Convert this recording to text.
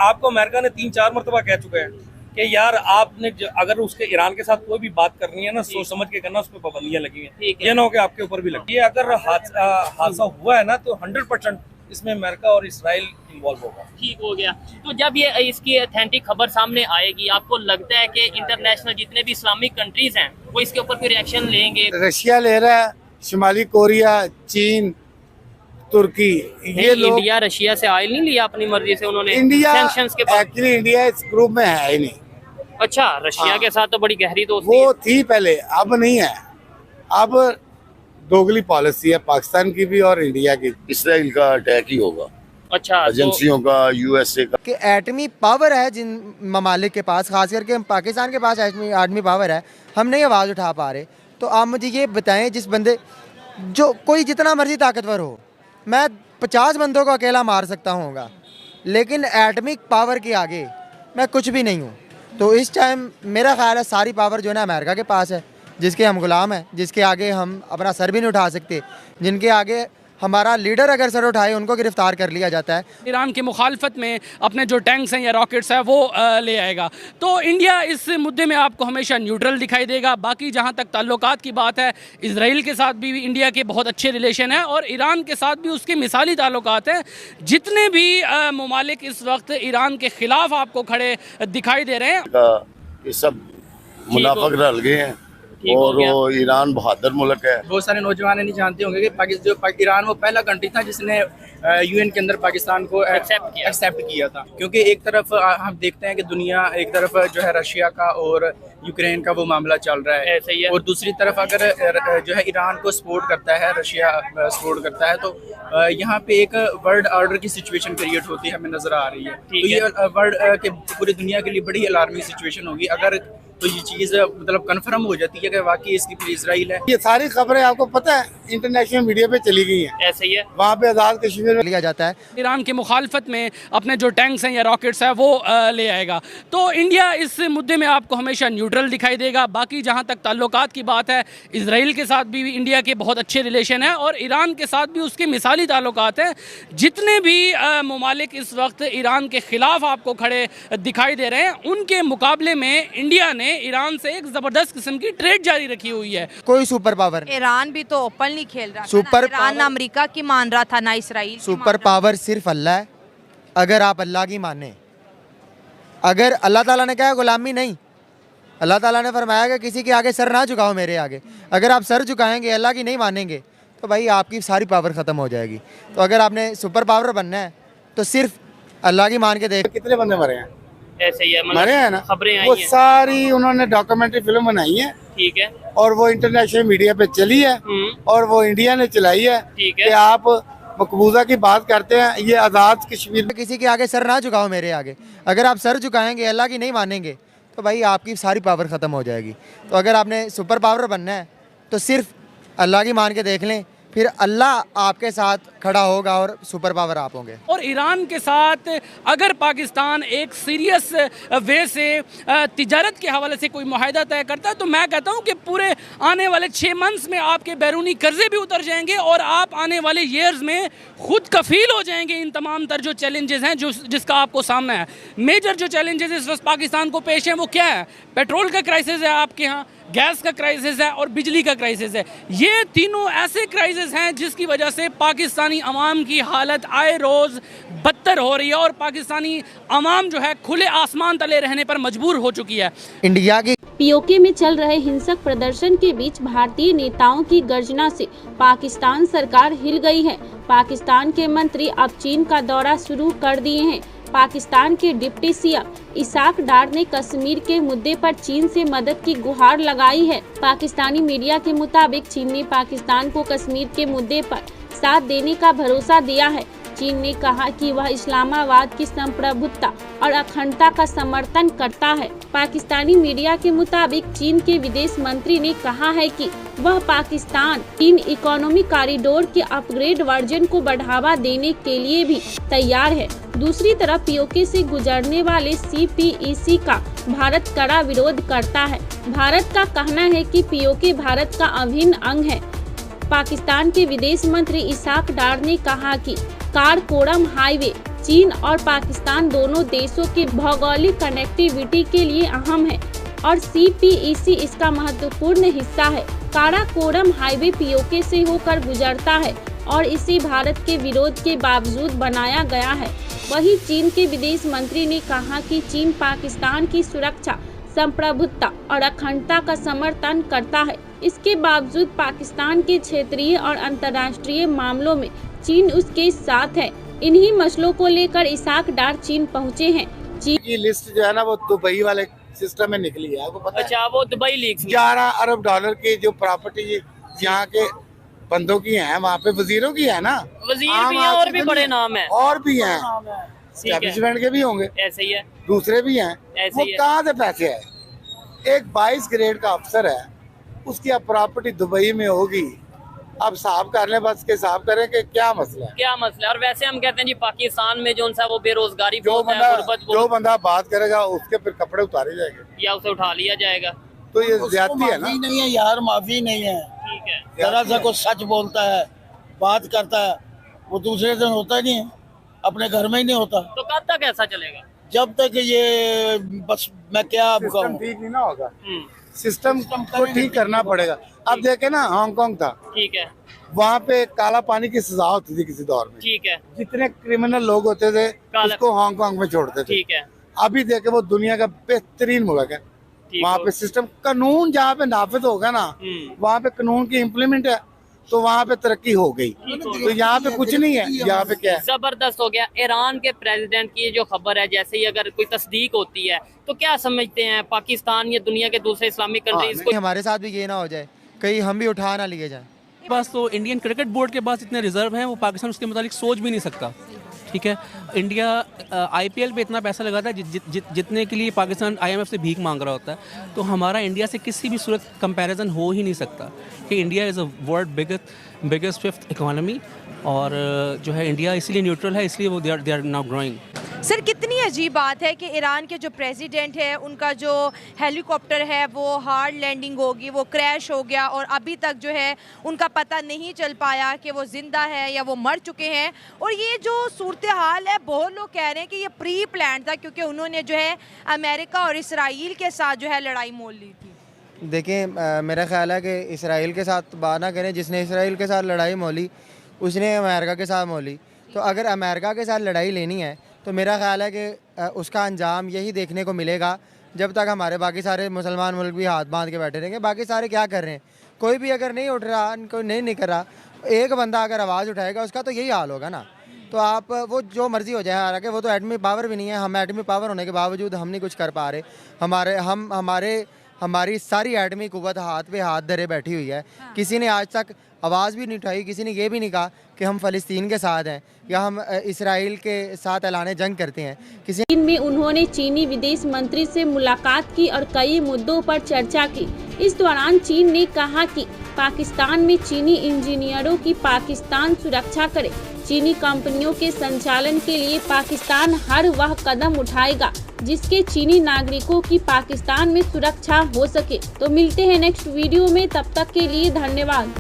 आपको अमेरिका ने 3-4 मरतबा कह चुका है कि यार आपने अगर उसके ईरान के साथ कोई भी बात करनी है ना, सोच समझ के करना, उस पर पाबंदियां लगी हैं। ये ना हो कि आपके ऊपर भी लगी। ये अगर हादसा हुआ है ना, तो 100% इसमें अमेरिका और इसराइल इन्वॉल्व होगा। ठीक हो गया। तो जब ये इसकी ऑथेंटिक खबर सामने आएगी, आपको लगता है कि इंटरनेशनल जितने भी इस्लामिक कंट्रीज हैं वो इसके ऊपर कोई रिएक्शन लेंगे? रशिया ले रहा है, शुमाली कोरिया, चीन, तुर्की, ये लोग। इंडिया रशिया से ऑयल नहीं लिया अपनी मर्जी से उन्होंने? इंडिया सैंक्शंस के बाद एक्चुअली इंडिया इस ग्रुप में है ही नहीं। अच्छा, रशिया के साथ तो बड़ी गहरी दोस्ती वो है। थी पहले, अब नहीं है। अब दोगली पॉलिसी है पाकिस्तान की भी और इंडिया की। इसराइल का अटैक ही होगा। अच्छा, एजेंसियों का, यूएसए का। कि एटमी पावर है जिन ममालिक के पास, खास करके पाकिस्तान के पास एटमी पावर है, हम नहीं आवाज़ उठा पा रहे। तो आप मुझे ये बताएं, जिस बंदे जो कोई जितना मर्जी ताकतवर हो, मैं 50 बंदों को अकेला मार सकता हूँगा, लेकिन एटमिक पावर के आगे मैं कुछ भी नहीं हूँ। तो इस टाइम मेरा ख्याल है सारी पावर जो है ना अमेरिका के पास है, जिसके हम गुलाम हैं, जिसके आगे हम अपना सर भी नहीं उठा सकते, जिनके आगे हमारा लीडर अगर सर उठाए उनको गिरफ्तार कर लिया जाता है। ईरान की मुखालफत में अपने जो टैंक्स हैं या रॉकेट्स हैं वो ले आएगा। तो इंडिया इस मुद्दे में आपको हमेशा न्यूट्रल दिखाई देगा। बाकी जहां तक ताल्लुकात की बात है, इजराइल के साथ भी इंडिया के बहुत अच्छे रिलेशन हैं और ईरान के साथ भी उसके मिसाली ताल्लुकात हैं। जितने भी ममालिक इस वक्त ईरान के ख़िलाफ़ आपको खड़े दिखाई दे रहे हैं, ये सब मुनाफिक रल गए हैं और वो ईरान बहादुर मुल्क है। बहुत सारे नौजवान नहीं जानते होंगे कि ईरान वो पहला कंट्री था जिसने यूएन के अंदर पाकिस्तान को एक्सेप्ट किया था। क्योंकि एक तरफ हम देखते हैं कि दुनिया, एक तरफ जो है रशिया का और यूक्रेन का वो मामला चल रहा है, ऐसे ही है। और दूसरी तरफ अगर जो है ईरान को सपोर्ट करता है, रशिया सपोर्ट करता है, तो यहाँ पे एक वर्ल्ड ऑर्डर की सिचुएशन क्रिएट होती है, हमें नजर आ रही है। तो ये वर्ल्ड के पूरी दुनिया के लिए बड़ी अलार्मिंग सिचुएशन होगी अगर तो ये चीज़ मतलब कंफर्म हो जाती है कि वाकई इसकी फिर इसराइल है। ये सारी खबरें आपको पता है इंटरनेशनल मीडिया पे चली गई हैं। ऐसे ही है। वहाँ पे आज़ाद कश्मीर में लिया जाता है। ईरान की मुखालफत में अपने जो टैंक्स हैं या रॉकेट्स हैं वो ले आएगा। तो इंडिया इस मुद्दे में आपको हमेशा न्यूट्रल दिखाई देगा। बाकी जहां तक ताल्लुकात की बात है, इजराइल के साथ भी इंडिया के बहुत अच्छे रिलेशन हैं और ईरान के साथ भी उसके मिसाली ताल्लुकात हैं। जितने भी ममालिक इस वक्त ईरान के ख़िलाफ़ आपको खड़े दिखाई दे रहे हैं, उनके मुकाबले में इंडिया ने ईरान से एक ज़बरदस्त किस्म की ट्रेड जारी रखी हुई है। कोई सुपर पावर, ईरान भी तो ओपनली खेल रहा था। सुपर ईरान ना अमेरिका की मान रहा था ना इसराइल। सुपर पावर सिर्फ अल्लाह है, अगर आप अल्लाह की माने। अगर अल्लाह ताला ने कहा गुलामी नहीं, अल्लाह ताला ने फरमाया कि किसी के आगे सर ना झुकाओ मेरे आगे। अगर आप सर झुकाएंगे, अल्लाह की नहीं मानेंगे, तो भाई आपकी सारी पावर ख़त्म हो जाएगी। तो अगर आपने सुपर पावर बनना है तो सिर्फ अल्लाह की मान के देख। कितने बंदे मरे हैं? ऐसे ही है, मरे हैं ना, खबरें आई वो हैं। सारी उन्होंने डॉक्यूमेंट्री फिल्म बनाई है, ठीक है, और वो इंटरनेशनल मीडिया पे चली है और वो इंडिया ने चलाई है। ठीक है। कि आप मकबूजा की बात करते हैं, ये आज़ाद कश्मीर में किसी के आगे सर ना झुकाओ मेरे आगे। अगर आप सर झुकाएंगे, अल्लाह की नहीं मानेंगे, तो भाई आपकी सारी पावर ख़त्म हो जाएगी। तो अगर आपने सुपर पावर बनना है तो सिर्फ अल्लाह की मान के देख लें, फिर अल्लाह आपके साथ खड़ा होगा और सुपर पावर आप होंगे। और ईरान के साथ अगर पाकिस्तान एक सीरियस वे से तिजारत के हवाले से कोई मुआहदा तय करता है, तो मैं कहता हूं कि पूरे आने वाले 6 मंथ्स में आपके बैरूनी कर्जे भी उतर जाएंगे और आप आने वाले ईयर्स में खुद कफील हो जाएंगे इन तमाम तर जो चैलेंजेस हैं जिसका आपको सामना है। मेजर जो चैलेंजेस इस वक्त पाकिस्तान को पेश हैं वो क्या है? पेट्रोल का क्राइसिस है आपके यहाँ, गैस का क्राइसिस है और बिजली का क्राइसिस है। ये तीनों ऐसे क्राइसिस हैं जिसकी वजह से पाकिस्तानी अवाम की हालत आए रोज़ बदतर हो रही है और पाकिस्तानी अवाम जो है खुले आसमान तले रहने पर मजबूर हो चुकी है। इंडिया की पीओके में चल रहे हिंसक प्रदर्शन के बीच भारतीय नेताओं की गर्जना से पाकिस्तान सरकार हिल गई है। पाकिस्तान के मंत्री अब चीन का दौरा शुरू कर दिए हैं। पाकिस्तान के डिप्टी सीएम इसाक डार ने कश्मीर के मुद्दे पर चीन से मदद की गुहार लगाई है। पाकिस्तानी मीडिया के मुताबिक चीन ने पाकिस्तान को कश्मीर के मुद्दे पर साथ देने का भरोसा दिया है। चीन ने कहा कि वह इस्लामाबाद की संप्रभुता और अखंडता का समर्थन करता है। पाकिस्तानी मीडिया के मुताबिक चीन के विदेश मंत्री ने कहा है कि वह पाकिस्तान चीन इकोनॉमी कॉरिडोर के अपग्रेड वर्जन को बढ़ावा देने के लिए भी तैयार है। दूसरी तरफ पीओके से गुजरने वाले सीपीईसी का भारत कड़ा विरोध करता है। भारत का कहना है कि पीओके भारत का अभिन्न अंग है। पाकिस्तान के विदेश मंत्री इसाक डार ने कहा कि कारकोरम हाईवे चीन और पाकिस्तान दोनों देशों के भौगोलिक कनेक्टिविटी के लिए अहम है और CPEC इसका महत्वपूर्ण हिस्सा है। काराकोरम हाईवे POK से होकर गुजरता है और इसे भारत के विरोध के बावजूद बनाया गया है। वहीं चीन के विदेश मंत्री ने कहा कि चीन पाकिस्तान की सुरक्षा, संप्रभुता और अखंडता का समर्थन करता है। इसके बावजूद पाकिस्तान के क्षेत्रीय और अंतर्राष्ट्रीय मामलों में चीन उसके साथ है। इन्हीं मसलों को लेकर इसाक डार चीन पहुंचे हैं। चीन की लिस्ट जो है ना वो दुबई वाले सिस्टम में निकली है, आपको पता है? अच्छा, वो दुबई लीक्स में 11 अरब डॉलर की जो प्रॉपर्टी यहाँ के बंदों की है, वहाँ पे वजीरों की है ना, वजीर भी हैं और भी बड़े नाम है और भी हैं, एस्टैब्लिशमेंट के भी होंगे, ऐसे ही है, दूसरे भी हैं। ऐसे वो ही है। कहाँ से पैसे है? एक 22 ग्रेड का अफसर है, उसकी अब प्रॉपर्टी दुबई में होगी। अब साहब कर ले, बस के साहब करें कि क्या मसला है, क्या मसला है। और वैसे हम कहते हैं जी पाकिस्तान में जो सा वो बेरोजगारी जो बहुत है, गुर्बत जो बंदा बात करेगा उसके फिर कपड़े उतारे जाएंगे, या उसे उठा लिया जाएगा। तो ये ज्यादती है ना। नहीं है यार, माफी नहीं है। ठीक है, जरा सा कुछ सच बोलता है, बात करता है, वो दूसरे दिन होता नहीं है, अपने घर में ही नहीं होता। तो कब तक ऐसा चलेगा? जब तक ये बस मैं क्या आपको सिस्टम ठीक नहीं ना होगा, सिस्टम को ठीक करना पड़ेगा। अब देखे ना, हांगकांग था, ठीक है, वहाँ पे काला पानी की सजा होती थी किसी दौर में, ठीक है, जितने क्रिमिनल लोग होते थे उसको हांगकांग में छोड़ते थे। ठीक है, अभी देखे वो दुनिया का बेहतरीन मुल्क है, वहाँ पे सिस्टम कानून जहाँ पे नाफिज होगा ना, वहाँ पे कानून की इम्प्लीमेंट है, तो वहाँ पे तरक्की हो गई। तो यहाँ पे कुछ नहीं है, यहाँ पे क्या है? जबरदस्त हो गया। ईरान के प्रेसिडेंट की जो खबर है, जैसे ही अगर कोई तस्दीक होती है तो क्या समझते हैं पाकिस्तान या दुनिया के दूसरे इस्लामिक कंट्रीज को? हमारे साथ भी ये ना हो जाए, कहीं हम भी उठा ना लिए जाए। पास तो इंडियन क्रिकेट बोर्ड के पास इतने रिजर्व हैं, वो पाकिस्तान उसके मुतालिक सोच भी नहीं सकता। ठीक है, इंडिया IPL पे इतना पैसा लगाता है जितने के लिए पाकिस्तान IMF से भीख मांग रहा होता है। तो हमारा इंडिया से किसी भी सूरत कंपैरिजन हो ही नहीं सकता कि India is a world biggest 5th economy, और जो है इंडिया इसलिए न्यूट्रल है, इसलिए वो they are now growing. Sir, कितनी अजीब बात है कि ईरान के जो प्रेसिडेंट है उनका जो हेलीकॉप्टर है वो हार्ड लैंडिंग होगी, वो क्रैश हो गया और अभी तक जो है उनका पता नहीं चल पाया कि वो जिंदा है या वो मर चुके हैं। और ये जो सूरत हाल है, बहुत लोग कह रहे हैं कि ये प्री प्लान था, क्योंकि उन्होंने जो है अमेरिका और इसराइल के साथ जो है लड़ाई मोल ली थी। देखें, मेरा ख्याल है कि इसराइल के साथ बात ना करें। जिसने इसराइल के साथ लड़ाई मोली उसने अमेरिका के साथ मोली। तो अगर अमेरिका के साथ लड़ाई लेनी है तो मेरा ख्याल है कि उसका अंजाम यही देखने को मिलेगा जब तक हमारे बाकी सारे मुसलमान मुल्क भी हाथ बांध के बैठे रहेंगे। बाकी सारे क्या कर रहे हैं? कोई भी अगर नहीं उठ रहा, कोई नहीं कर रहा, एक बंदा अगर आवाज़ उठाएगा उसका तो यही हाल होगा ना। तो आप वो जो मर्ज़ी हो जाए, हालांकि वो तो एटमी पावर भी नहीं है। हम एटमी पावर होने के बावजूद हम नहीं कुछ कर पा रहे। हमारी सारी एटमी कुव्वत हाथ पे हाथ धरे बैठी हुई है। किसी ने आज तक आवाज़ भी नहीं उठाई, किसी ने ये भी नहीं कहा कि हम फ़लस्तीन के साथ हैं या हम इसराइल के साथ ऐलान जंग करते हैं। चीन में उन्होंने चीनी विदेश मंत्री से मुलाकात की और कई मुद्दों पर चर्चा की। इस दौरान चीन ने कहा कि पाकिस्तान में चीनी इंजीनियरों की पाकिस्तान सुरक्षा करे। चीनी कंपनियों के संचालन के लिए पाकिस्तान हर वह कदम उठाएगा जिसके चीनी नागरिकों की पाकिस्तान में सुरक्षा हो सके। तो मिलते हैं नेक्स्ट वीडियो में, तब तक के लिए धन्यवाद।